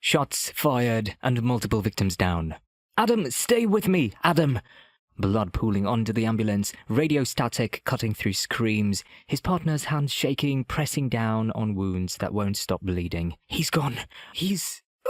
Shots fired and multiple victims down. "Adam, stay with me, Adam!" Blood pooling onto the ambulance, radio static cutting through screams, his partner's hands shaking, pressing down on wounds that won't stop bleeding. "He's gone.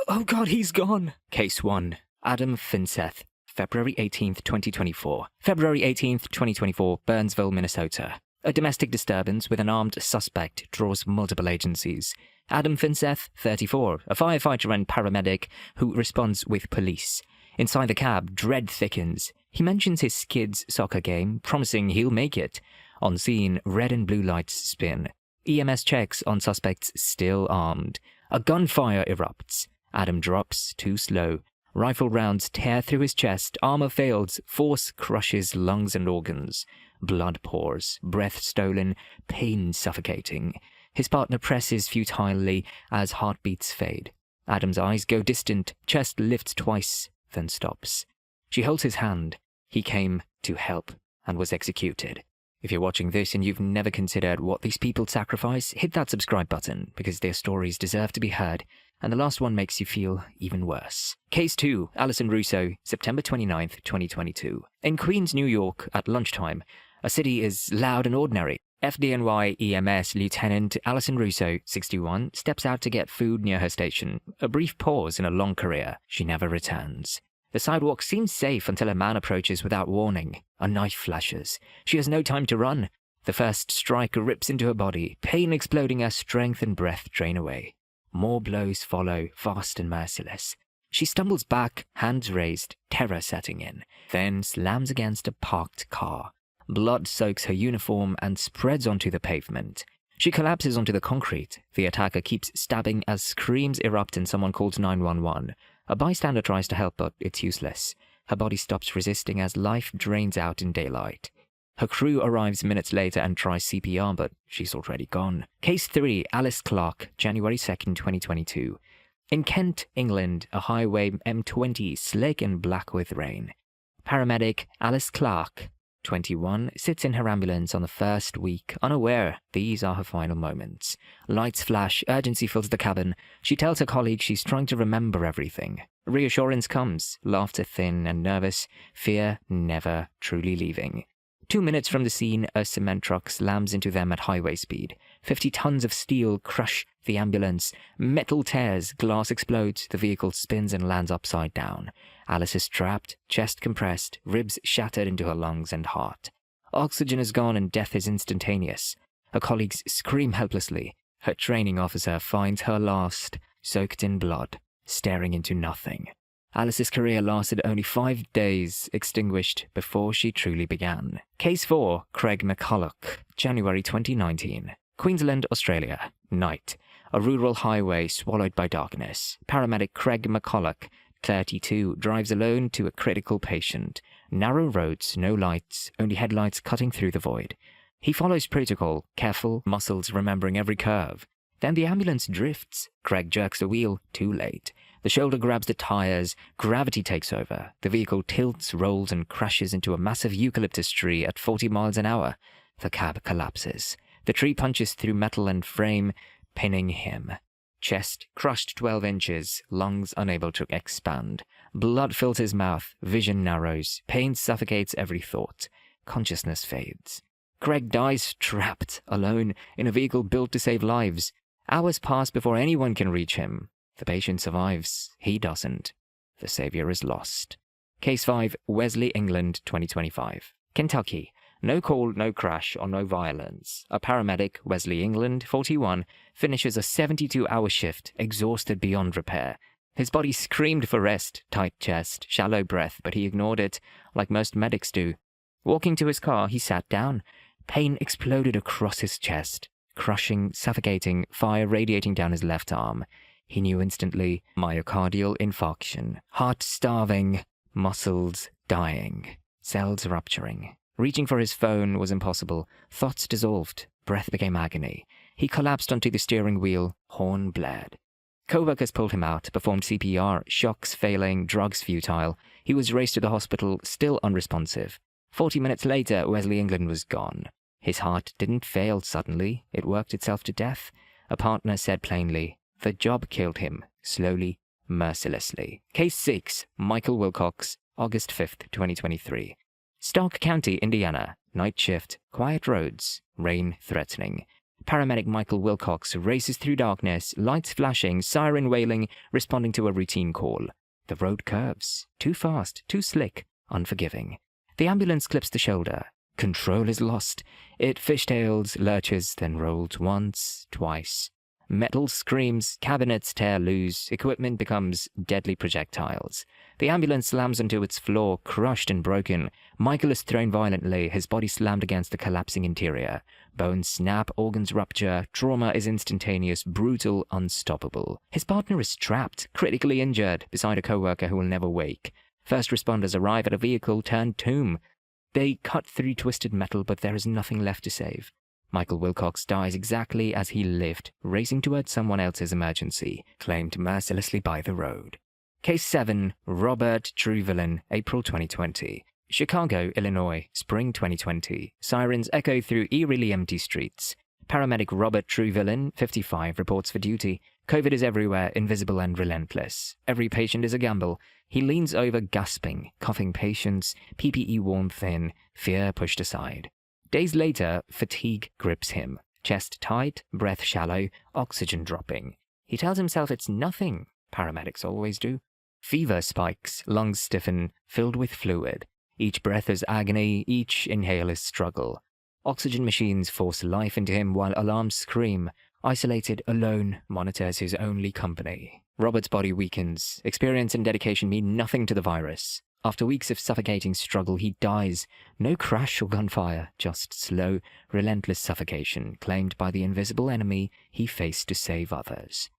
Oh God, he's gone." Case 1. Adam Finseth. February 18th, 2024. February 18th, 2024, Burnsville, Minnesota. A domestic disturbance with an armed suspect draws multiple agencies. Adam Finseth, 34, a firefighter and paramedic who responds with police. Inside the cab, dread thickens. He mentions his kid's soccer game, promising he'll make it. On scene, red and blue lights spin. EMS checks on suspects still armed. A gunfire erupts. Adam drops, too slow. Rifle rounds tear through his chest, armor fails, force crushes lungs and organs. Blood pours, breath stolen, pain suffocating. His partner presses futilely as heartbeats fade. Adam's eyes go distant, chest lifts twice, then stops. She holds his hand. He came to help and was executed. If you're watching this and you've never considered what these people sacrifice, hit that subscribe button, because their stories deserve to be heard, and the last one makes you feel even worse. Case 2, Alison Russo, September 29th, 2022. In Queens, New York, at lunchtime, a city is loud and ordinary. FDNY EMS Lieutenant Alison Russo, 61, steps out to get food near her station. A brief pause in a long career. She never returns. The sidewalk seems safe until a man approaches without warning. A knife flashes. She has no time to run. The first strike rips into her body, pain exploding as strength and breath drain away. More blows follow, fast and merciless. She stumbles back, hands raised, terror setting in, then slams against a parked car. Blood soaks her uniform and spreads onto the pavement. She collapses onto the concrete. The attacker keeps stabbing as screams erupt and someone calls 911. A bystander tries to help, but it's useless. Her body stops resisting as life drains out in daylight. Her crew arrives minutes later and tries CPR, but she's already gone. Case 3, Alice Clark, January 2nd, 2022. In Kent, England, a highway M20 slick and black with rain. Paramedic Alice Clark, 21, sits in her ambulance on the first week, unaware these are her final moments. Lights flash, urgency fills the cabin. She tells her colleague she's trying to remember everything. Reassurance comes, laughter thin and nervous, fear never truly leaving. 2 minutes from the scene, a cement truck slams into them at highway speed. 50 tons of steel crush the ambulance. Metal tears, glass explodes, the vehicle spins and lands upside down. Alice is trapped, chest compressed, ribs shattered into her lungs and heart. Oxygen is gone and death is instantaneous. Her colleagues scream helplessly. Her training officer finds her lost, soaked in blood, staring into nothing. Alice's career lasted only 5 days, extinguished before she truly began. Case 4, Craig McCulloch, January 2019. Queensland, Australia. Night. A rural highway swallowed by darkness. Paramedic Craig McCulloch, 32, drives alone to a critical patient. Narrow roads, no lights, only headlights cutting through the void. He follows protocol, careful, muscles remembering every curve. Then the ambulance drifts. Craig jerks the wheel, too late. The shoulder grabs the tires, gravity takes over. The vehicle tilts, rolls, and crashes into a massive eucalyptus tree at 40 miles an hour. The cab collapses. The tree punches through metal and frame, pinning him. Chest crushed 12 inches, lungs unable to expand. Blood fills his mouth, vision narrows, pain suffocates every thought. Consciousness fades. Craig dies trapped, alone, in a vehicle built to save lives. Hours pass before anyone can reach him. The patient survives. He doesn't. The savior is lost. Case 5, Wesley, England, 2025. Kentucky. No call, no crash, or no violence. A paramedic, Wesley, England, 41, finishes a 72-hour shift, exhausted beyond repair. His body screamed for rest, tight chest, shallow breath, but he ignored it, like most medics do. Walking to his car, he sat down. Pain exploded across his chest, crushing, suffocating, fire radiating down his left arm. He knew instantly, myocardial infarction, heart starving, muscles dying, cells rupturing. Reaching for his phone was impossible. Thoughts dissolved. Breath became agony. He collapsed onto the steering wheel. Horn blared. Co-workers pulled him out, performed CPR, shocks failing, drugs futile. He was raced to the hospital, still unresponsive. 40 minutes later, Wesley England was gone. His heart didn't fail suddenly. It worked itself to death. A partner said plainly, "The job killed him, slowly mercilessly. Case 6, Michael Wilcox, August 5th, 2023. Stark County, Indiana. Night shift, quiet roads, rain threatening. Paramedic Michael Wilcox races through darkness, lights flashing, siren wailing, responding to a routine call. The road curves. Too fast, too slick, unforgiving. The ambulance clips the shoulder. Control is lost. It fishtails, lurches, then rolls once, twice. Metal screams, cabinets tear loose, equipment becomes deadly projectiles. The ambulance slams onto its floor, crushed and broken. Michael is thrown violently, his body slammed against the collapsing interior. Bones snap, organs rupture, trauma is instantaneous, brutal, unstoppable. His partner is trapped, critically injured, beside a co-worker who will never wake. First responders arrive at a vehicle turned tomb. They cut through twisted metal, but there is nothing left to save. Michael Wilcox dies exactly as he lived, racing towards someone else's emergency, claimed mercilessly by the road. Case 7, Robert Truevillain, April 2020. Chicago, Illinois, spring 2020. Sirens echo through eerily empty streets. Paramedic Robert Truevillain, 55, reports for duty. COVID is everywhere, invisible and relentless. Every patient is a gamble. He leans over, gasping, coughing patients, PPE worn thin, fear pushed aside. Days later, fatigue grips him. Chest tight, breath shallow, oxygen dropping. He tells himself it's nothing. Paramedics always do. Fever spikes, lungs stiffen, filled with fluid. Each breath is agony, each inhale is struggle. Oxygen machines force life into him while alarms scream. Isolated, alone, monitors his only company. Robert's body weakens. Experience and dedication mean nothing to the virus. After weeks of suffocating struggle, he dies. No crash or gunfire, just slow, relentless suffocation, claimed by the invisible enemy he faced to save others.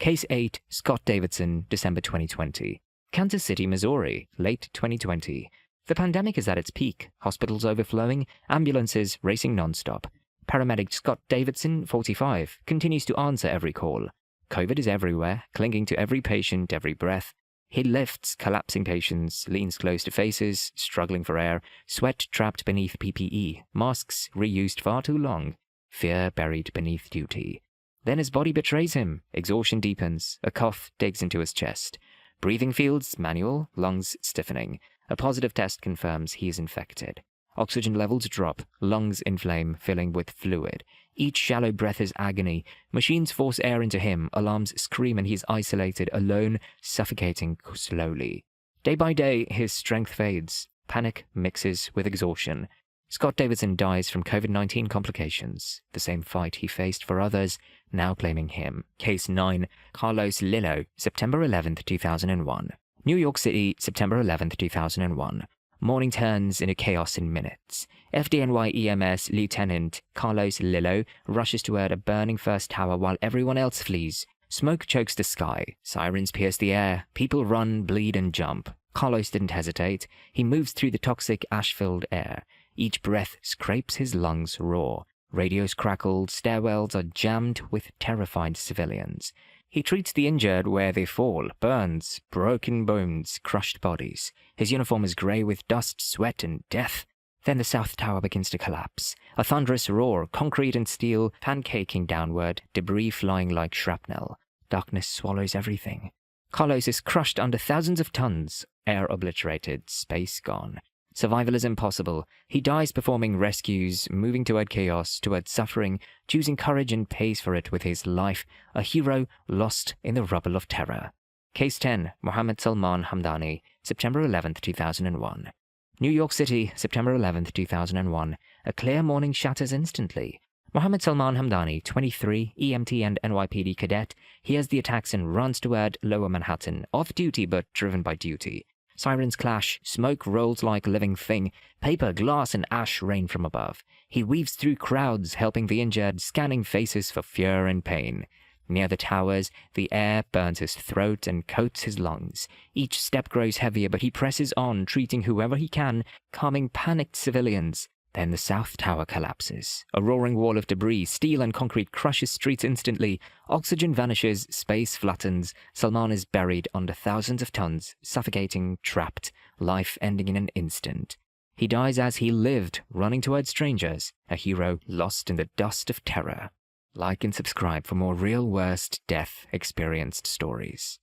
Case 8, Scott Davidson, December 2020. Kansas City, Missouri, late 2020. The pandemic is at its peak, hospitals overflowing, ambulances racing non-stop. Paramedic Scott Davidson, 45, continues to answer every call. COVID is everywhere, clinging to every patient, every breath. He lifts collapsing patients, leans close to faces, struggling for air, sweat trapped beneath PPE, masks reused far too long, fear buried beneath duty. Then his body betrays him, exhaustion deepens, a cough digs into his chest. Breathing fields manual, lungs stiffening. A positive test confirms he is infected. Oxygen levels drop, lungs inflame, filling with fluid. Each shallow breath is agony. Machines force air into him, alarms scream, and he's isolated, alone, suffocating slowly. Day by day, his strength fades. Panic mixes with exhaustion. Scott Davidson dies from COVID-19 complications. The same fight he faced for others, now claiming him. Case 9, Carlos Lillo, September 11th, 2001. New York City, September 11th, 2001. Morning turns into chaos in minutes. FDNY EMS Lieutenant Carlos Lillo rushes toward a burning first tower while everyone else flees. Smoke chokes the sky. Sirens pierce the air. People run, bleed, and jump. Carlos didn't hesitate. He moves through the toxic, ash-filled air. Each breath scrapes his lungs raw. Radios crackle. Stairwells are jammed with terrified civilians. He treats the injured where they fall, burns, broken bones, crushed bodies. His uniform is grey with dust, sweat, and death. Then the South Tower begins to collapse. A thunderous roar, concrete and steel pancaking downward, debris flying like shrapnel. Darkness swallows everything. Carlos is crushed under thousands of tons, air obliterated, space gone. Survival is impossible. He dies performing rescues, moving toward chaos, toward suffering, choosing courage and pays for it with his life, a hero lost in the rubble of terror. Case 10, Mohammed Salman Hamdani, September 11th, 2001. New York City, September 11th, 2001. A clear morning shatters instantly. Mohammed Salman Hamdani, 23, EMT and NYPD cadet, hears the attacks and runs toward Lower Manhattan, off duty but driven by duty. Sirens clash, smoke rolls like a living thing, paper, glass, and ash rain from above. He weaves through crowds, helping the injured, scanning faces for fear and pain. Near the towers, the air burns his throat and coats his lungs. Each step grows heavier, but he presses on, treating whoever he can, calming panicked civilians. Then the South Tower collapses. A roaring wall of debris, steel and concrete crushes streets instantly. Oxygen vanishes, space flattens. Salman is buried under thousands of tons, suffocating, trapped, life ending in an instant. He dies as he lived, running toward strangers, a hero lost in the dust of terror. Like and subscribe for more real worst death experienced stories.